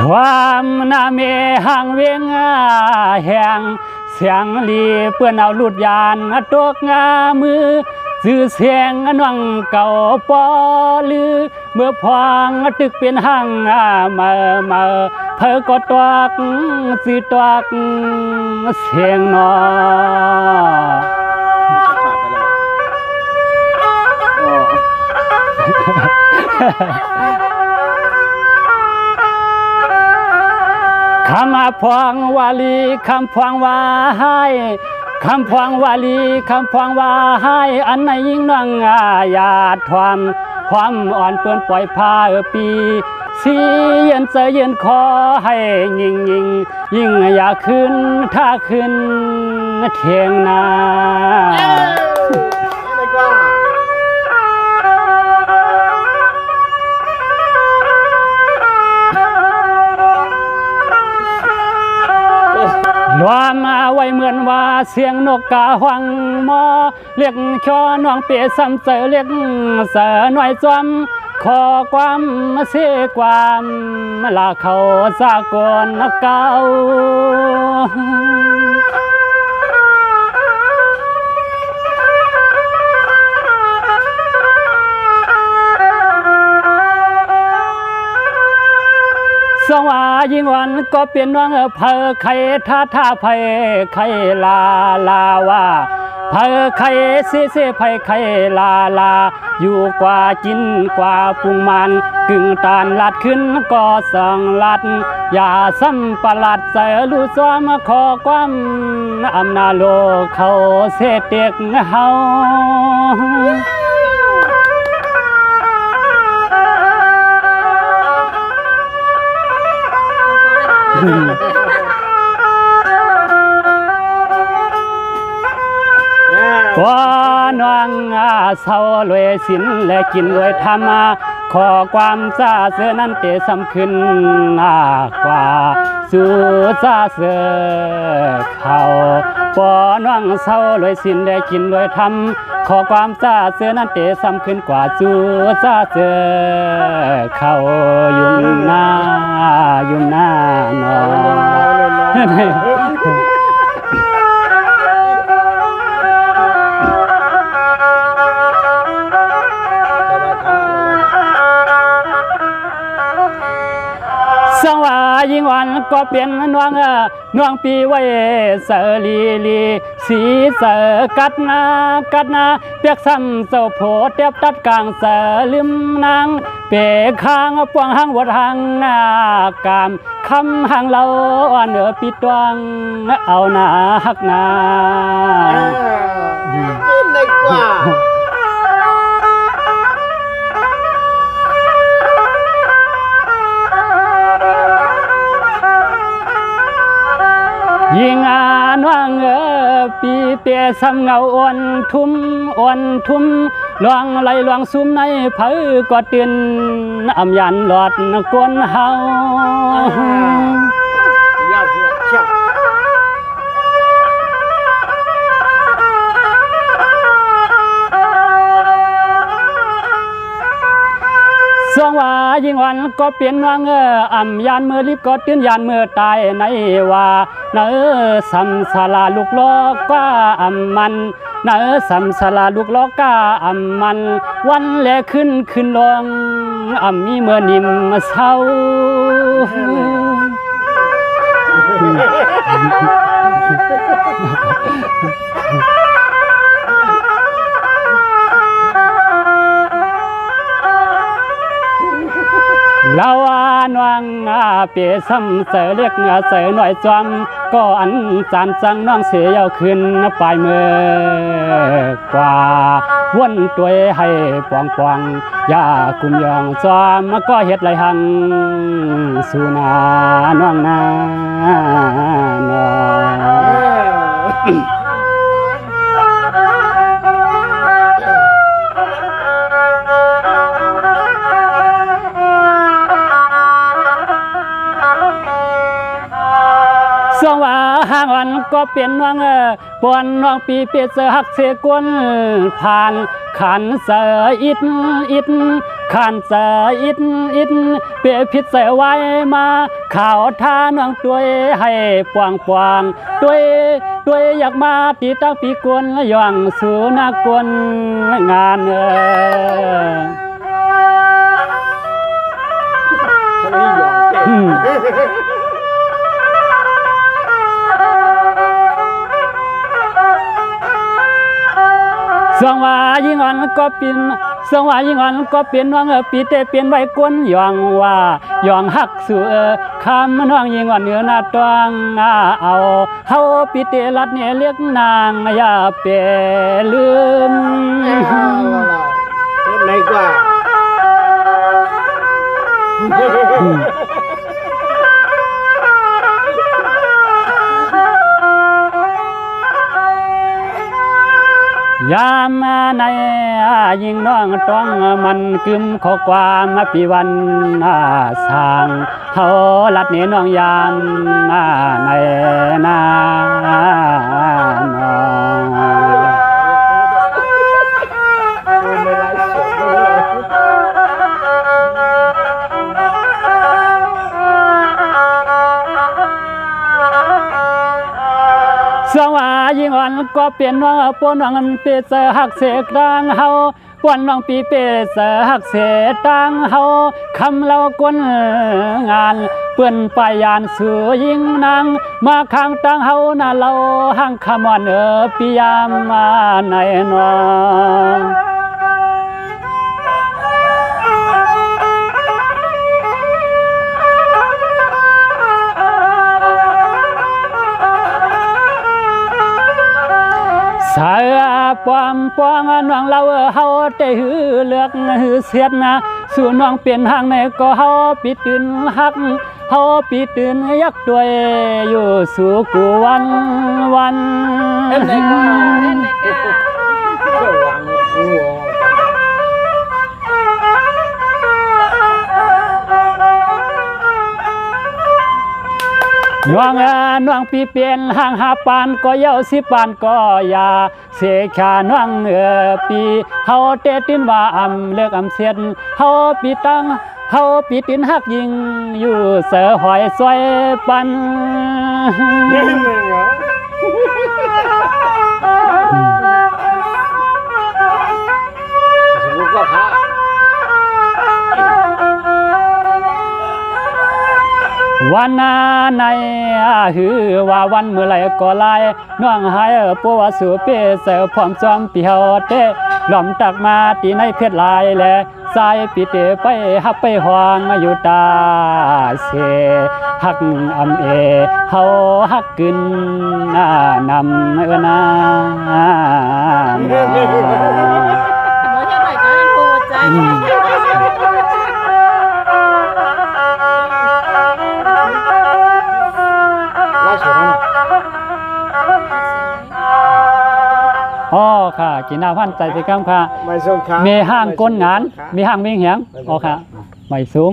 ความนาเมห่างเวงแห่งเสียงลีเปื้อนเอาลุดยานตกงามือสื่อเสียงน้องเก่าปอลือเมื่อพองตึกเป็นห่างมาเธอก็ตวักสื่อตวักเสียงนอคำพวงวาลีคำพวงว่าให้คำพวงวาลีคำพวงว่าให้อันในยิ่งน้องอยาดความอ่อนเปื้อนปล่อยผ้าปีสีเย็นเสยเย็นคอให้ยิ่งอยากขึ้นถ้าขึ้นเทียงนารวมมาไว้เหมือนว่าเสียงนกกาหวังมอเรียกชอน้องเปียซ้ำเสอเรียกเสอหน่อยจอมขอความเสียความลาเขาสากลเก่าสว่ายิ่งวันก็เปลี่ยนน้องเพอไข่ท่าไผ่ไข่ลาว่าเพอไข่เสียไผ่ไข่ลาอยู่กว่าจินกว่าปรุงมันกึ่งตานลัดขึ้นก็ส่องลัดอย่าซ้ำประหลัดเสลูซ้อมขอความอำนาจโลกเขาเสเด็กเฮาว่าน้องเศร้ารวยสินและกินรวยธรรมขอความซาเสือนั้นเตะสำขึ้นกว่าสู่ซาเสือเขาปอน้องเศร้ารวยสินและกินรวยธรรมขอความซาเสือนั้นเตะสำขึ้นกว่าสู่ซาเสือเขายุ่งหน้าน้องสังว่ายิ่งวันก็เปลี่ยนน้องปีไว้เสลีสีเสกัดนาเปียกซ้ำเสาโผเตียบตัดกลางเสลืมนางเปข้างปวงหางวัดหางกามคำหางเราเหนือปิดดวงเอาหน้าหักหน้าในกว่ายิ่งว่างปีเปียซ้ำเงาอ่อนทุ่มลวงไหลลวงซุ่มในเผอกอดตื่นอำยันหลอดกวนเฮาสวงว่ายิ่งวันก็เปลี่ยนว่างอำยานเมื่อรีบก็ตื่นยานเมื่อตายในว่าสัมสาราลูกล้อก้าอำมันสัมสาราลูกล้อก้าอำมันวันแลขึ้นลงอำมีเมื่อนิ่มเศร้าลาวานวังเปียซ้ำเสเรียกเสหน่อยจอมก็อันจานจังน้องเสียเอาขึ้นปลายมือกว่าวนตัวให้ปองอย่ากุมยองจอมก็เฮ็ดไหลหังสู่นาน้องนาน้องสวงว่าห่างวันก็เปลี่ยนว่างปวนน้องปีเปียเสหักเสกวนผ่านขันเสอิด ขานเสอิดอิดเปียพิษใส่ไว้มาข่าวท่าน้องตัวให้ปวงปวงตัวอยากมาปีตั้งปีกวนย่องสู่นากวนงานสวงว่ายิ่งอ่อนก็เป็นสวงว่ายิ่งอ่อนก็เป็นน้องปีเตเป็นใบกวนย่องว่าย่องหักสู่คำน้องยิ่งอ่อนเนื้อหน้าตวงเอาเฮาปีเตลัดเนี่ยเรียกนางอย่าเปลืมไหนกว่ายามในยิ่งน้องต้องมันกึมขอความปีวันสร้างเฮาลัดเนน้องยามในนาน้สว่ายิ่งอ่อนก็เปลี่ยนน้องปนน้องเปเสหักเสกดังเฮาปวนน้องปีเปเสหักเสดังเฮาคำเรากวนงานเปื้อนปายานสู่ยิ่งนางมาข้างตังเฮาน่ะเราหังขมอนปิยามมาในน้องสายปวงปวงน้องเราเฮาได้หือเลือกหือเสียดนะสู่น้องเปลี่ยนทางในก็เฮาปิดตื่นฮักเฮาปิดตื่นยักด้วยอยู่สู่กูวันน้องปีเปลี่ยนห่างหาปานก็เย้าสิปานก็ยาเสกาน้องปีเฮาเตตินว่าเลิกเสียนเฮาปีตั้งเฮาปีตินหักยิงอยู่เสือหอยซอยปันวันในหือว่าวันเมื่อไรก็ลายน้องหายปัวสู่เปเสือพร้อมซ้อมเปียวเตหล่อมตักมาตีในเพชรลายแลสายปีเตไปฮับไปหวางอยู่ตาเสหักเอเฮาหักกึนนำนาอ๋อค่ะกินน้ำพันใจสิครับค่ะมีห้างก้นงานมีห้างเมียงเหียงอ๋อค่ะไม่สูง